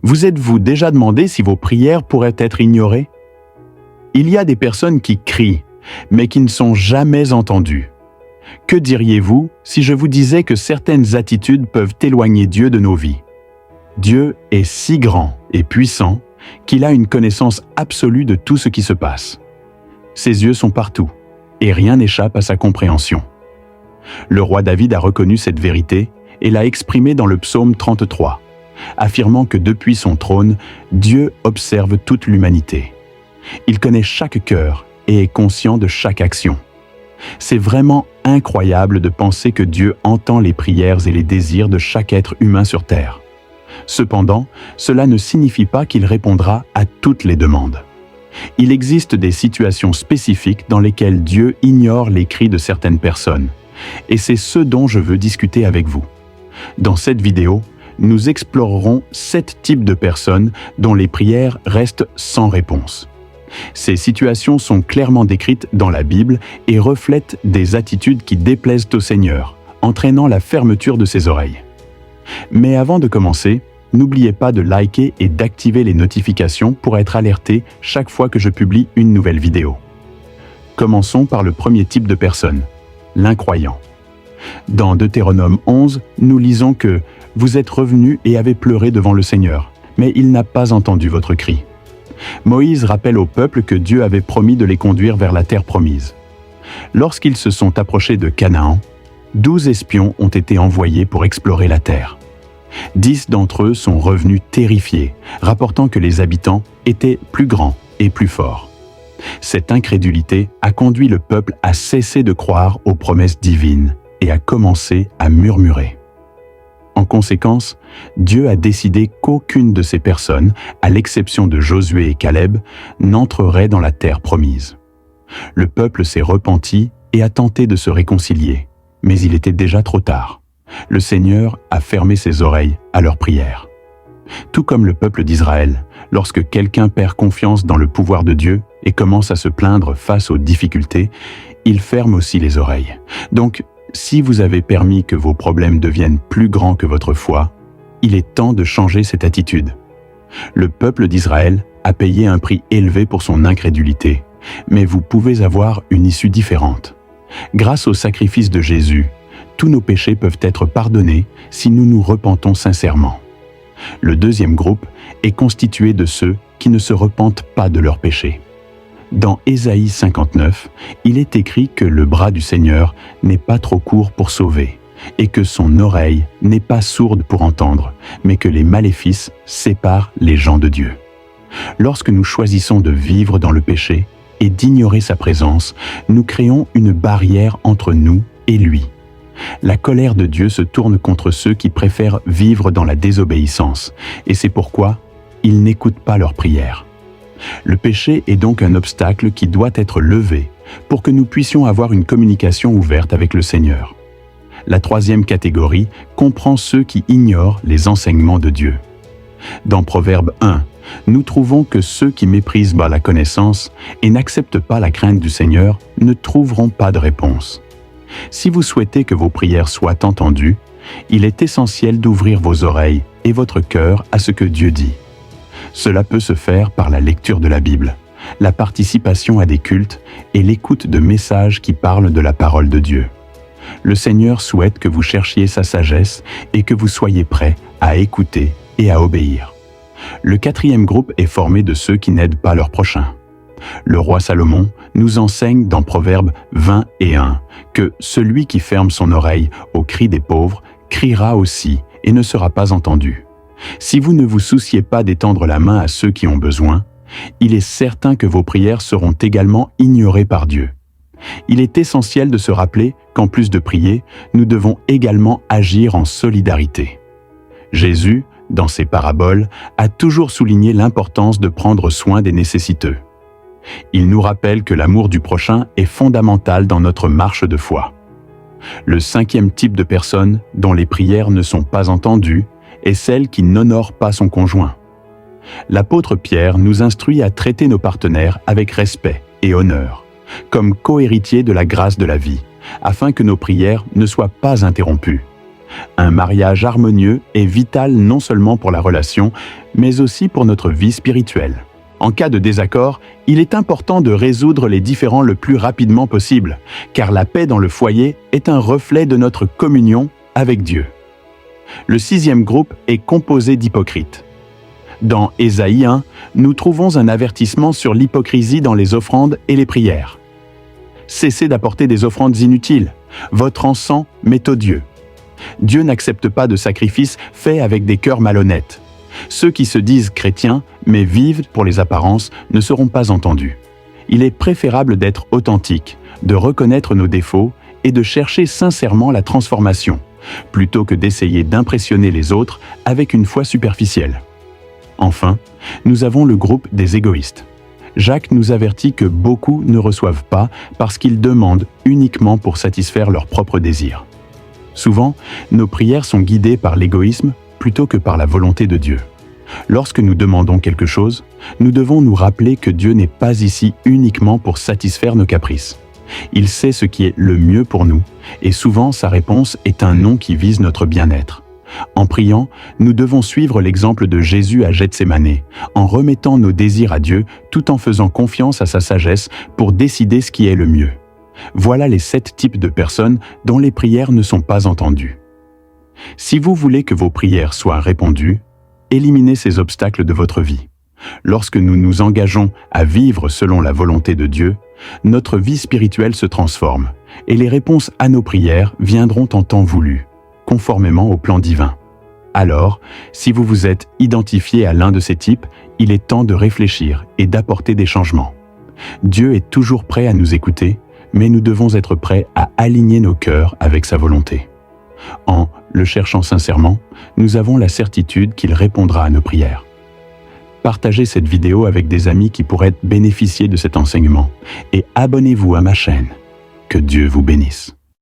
Vous êtes-vous déjà demandé si vos prières pourraient être ignorées? Il y a des personnes qui crient, mais qui ne sont jamais entendues. Que diriez-vous si je vous disais que certaines attitudes peuvent éloigner Dieu de nos vies? Dieu est si grand et puissant qu'il a une connaissance absolue de tout ce qui se passe. Ses yeux sont partout, et rien n'échappe à sa compréhension. Le roi David a reconnu cette vérité et l'a exprimée dans le psaume 33, affirmant que depuis son trône, Dieu observe toute l'humanité. Il connaît chaque cœur et est conscient de chaque action. C'est vraiment incroyable de penser que Dieu entend les prières et les désirs de chaque être humain sur terre. Cependant, cela ne signifie pas qu'il répondra à toutes les demandes. Il existe des situations spécifiques dans lesquelles Dieu ignore les cris de certaines personnes, et c'est ce dont je veux discuter avec vous. Dans cette vidéo, nous explorerons 7 types de personnes dont les prières restent sans réponse. Ces situations sont clairement décrites dans la Bible et reflètent des attitudes qui déplaisent au Seigneur, entraînant la fermeture de ses oreilles. Mais avant de commencer, n'oubliez pas de liker et d'activer les notifications pour être alerté chaque fois que je publie une nouvelle vidéo. Commençons par le premier type de personne, l'incroyant. Dans Deutéronome 11, nous lisons que « Vous êtes revenus et avez pleuré devant le Seigneur, mais il n'a pas entendu votre cri. » Moïse rappelle au peuple que Dieu avait promis de les conduire vers la terre promise. Lorsqu'ils se sont approchés de Canaan, 12 espions ont été envoyés pour explorer la terre. 10 d'entre eux sont revenus terrifiés, rapportant que les habitants étaient plus grands et plus forts. Cette incrédulité a conduit le peuple à cesser de croire aux promesses divines et à commencer à murmurer. En conséquence, Dieu a décidé qu'aucune de ces personnes, à l'exception de Josué et Caleb, n'entrerait dans la terre promise. Le peuple s'est repenti et a tenté de se réconcilier, mais il était déjà trop tard. Le Seigneur a fermé ses oreilles à leurs prières. Tout comme le peuple d'Israël, lorsque quelqu'un perd confiance dans le pouvoir de Dieu et commence à se plaindre face aux difficultés, il ferme aussi les oreilles. Donc, si vous avez permis que vos problèmes deviennent plus grands que votre foi, il est temps de changer cette attitude. Le peuple d'Israël a payé un prix élevé pour son incrédulité, mais vous pouvez avoir une issue différente. Grâce au sacrifice de Jésus, tous nos péchés peuvent être pardonnés si nous nous repentons sincèrement. Le deuxième groupe est constitué de ceux qui ne se repentent pas de leurs péchés. Dans Ésaïe 59, il est écrit que le bras du Seigneur n'est pas trop court pour sauver, et que son oreille n'est pas sourde pour entendre, mais que les maléfices séparent les gens de Dieu. Lorsque nous choisissons de vivre dans le péché et d'ignorer sa présence, nous créons une barrière entre nous et lui. La colère de Dieu se tourne contre ceux qui préfèrent vivre dans la désobéissance, et c'est pourquoi il n'écoute pas leurs prières. Le péché est donc un obstacle qui doit être levé pour que nous puissions avoir une communication ouverte avec le Seigneur. La troisième catégorie comprend ceux qui ignorent les enseignements de Dieu. Dans Proverbe 1, nous trouvons que ceux qui méprisent la connaissance et n'acceptent pas la crainte du Seigneur ne trouveront pas de réponse. Si vous souhaitez que vos prières soient entendues, il est essentiel d'ouvrir vos oreilles et votre cœur à ce que Dieu dit. Cela peut se faire par la lecture de la Bible, la participation à des cultes et l'écoute de messages qui parlent de la parole de Dieu. Le Seigneur souhaite que vous cherchiez sa sagesse et que vous soyez prêts à écouter et à obéir. Le quatrième groupe est formé de ceux qui n'aident pas leur prochain. Le roi Salomon nous enseigne dans Proverbe 20 et 1 que celui qui ferme son oreille au cri des pauvres criera aussi et ne sera pas entendu. Si vous ne vous souciez pas d'étendre la main à ceux qui ont besoin, il est certain que vos prières seront également ignorées par Dieu. Il est essentiel de se rappeler qu'en plus de prier, nous devons également agir en solidarité. Jésus, dans ses paraboles, a toujours souligné l'importance de prendre soin des nécessiteux. Il nous rappelle que l'amour du prochain est fondamental dans notre marche de foi. Le cinquième type de personne dont les prières ne sont pas entendues est celle qui n'honore pas son conjoint. L'apôtre Pierre nous instruit à traiter nos partenaires avec respect et honneur, comme co-héritiers de la grâce de la vie, afin que nos prières ne soient pas interrompues. Un mariage harmonieux est vital non seulement pour la relation, mais aussi pour notre vie spirituelle. En cas de désaccord, il est important de résoudre les différends le plus rapidement possible, car la paix dans le foyer est un reflet de notre communion avec Dieu. Le 6e groupe est composé d'hypocrites. Dans Ésaïe 1, nous trouvons un avertissement sur l'hypocrisie dans les offrandes et les prières. Cessez d'apporter des offrandes inutiles. Votre encens m'est odieux. Dieu n'accepte pas de sacrifices faits avec des cœurs malhonnêtes. Ceux qui se disent chrétiens, mais vivent pour les apparences, ne seront pas entendus. Il est préférable d'être authentique, de reconnaître nos défauts et de chercher sincèrement la transformation, plutôt que d'essayer d'impressionner les autres avec une foi superficielle. Enfin, nous avons le groupe des égoïstes. Jacques nous avertit que beaucoup ne reçoivent pas parce qu'ils demandent uniquement pour satisfaire leurs propres désirs. Souvent, nos prières sont guidées par l'égoïsme plutôt que par la volonté de Dieu. Lorsque nous demandons quelque chose, nous devons nous rappeler que Dieu n'est pas ici uniquement pour satisfaire nos caprices. Il sait ce qui est le mieux pour nous, et souvent sa réponse est un non qui vise notre bien-être. En priant, nous devons suivre l'exemple de Jésus à Gethsémane, en remettant nos désirs à Dieu tout en faisant confiance à sa sagesse pour décider ce qui est le mieux. Voilà les 7 types de personnes dont les prières ne sont pas entendues. Si vous voulez que vos prières soient répondues, éliminez ces obstacles de votre vie. Lorsque nous nous engageons à vivre selon la volonté de Dieu, notre vie spirituelle se transforme et les réponses à nos prières viendront en temps voulu, conformément au plan divin. Alors, si vous vous êtes identifié à l'un de ces types, il est temps de réfléchir et d'apporter des changements. Dieu est toujours prêt à nous écouter, mais nous devons être prêts à aligner nos cœurs avec sa volonté. En le cherchant sincèrement, nous avons la certitude qu'il répondra à nos prières. Partagez cette vidéo avec des amis qui pourraient bénéficier de cet enseignement et abonnez-vous à ma chaîne. Que Dieu vous bénisse.